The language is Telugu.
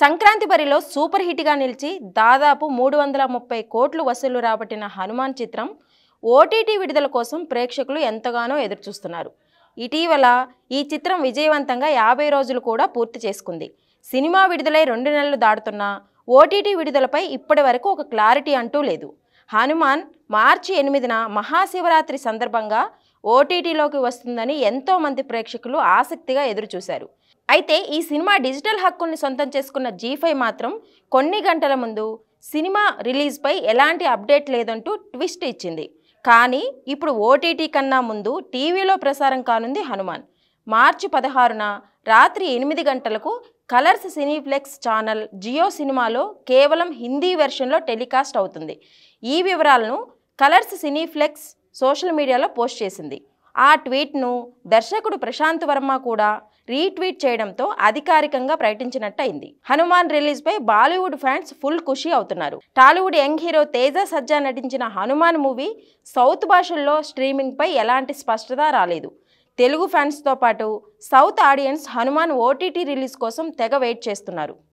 సంక్రాంతి బరిలో సూపర్ హిట్గా నిలిచి దాదాపు 330 కోట్లు వసూలు రాబట్టిన హనుమాన్ చిత్రం ఓటీటీ విడుదల కోసం ప్రేక్షకులు ఎంతగానో ఎదురుచూస్తున్నారు. ఇటీవల ఈ చిత్రం విజయవంతంగా 50 రోజులు కూడా పూర్తి చేసుకుంది. సినిమా విడుదలై 2 నెలలు దాటుతున్నా ఓటీటీ విడుదలపై ఇప్పటివరకు ఒక క్లారిటీ అంటూ లేదు. హనుమాన్ మార్చి 8న మహాశివరాత్రి సందర్భంగా ఓటీటీలోకి వస్తుందని ఎంతోమంది ప్రేక్షకులు ఆసక్తిగా ఎదురుచూశారు. అయితే ఈ సినిమా డిజిటల్ హక్కుల్ని సొంతం చేసుకున్న జీ5 మాత్రం కొన్ని గంటల ముందు సినిమా రిలీజ్పై ఎలాంటి అప్డేట్ లేదంటూ ట్విస్ట్ ఇచ్చింది. కానీ ఇప్పుడు ఓటీటీ కన్నా ముందు టీవీలో ప్రసారం కానుంది హనుమాన్. మార్చి 16న రాత్రి 8 గంటలకు కలర్స్ సినీప్లెక్స్ ఛానల్ జియో సినిమాలో కేవలం హిందీ వెర్షన్లో టెలికాస్ట్ అవుతుంది. ఈ వివరాలను కలర్స్ సినీప్లెక్స్ సోషల్ మీడియాలో పోస్ట్ చేసింది. ఆ ట్వీట్ను దర్శకుడు ప్రశాంత్ వర్మ కూడా రీట్వీట్ చేయడంతో అధికారికంగా ప్రకటించినట్టయింది. హనుమాన్ రిలీజ్పై బాలీవుడ్ ఫ్యాన్స్ ఫుల్ ఖుషి అవుతున్నారు. టాలీవుడ్ యంగ్ హీరో తేజ సజ్జా నటించిన హనుమాన్ మూవీ సౌత్ భాషల్లో స్ట్రీమింగ్పై ఎలాంటి స్పష్టత రాలేదు. తెలుగు ఫ్యాన్స్తో పాటు south audience Hanuman OTT release కోసం తెగ వెయిట్ చేస్తున్నారు.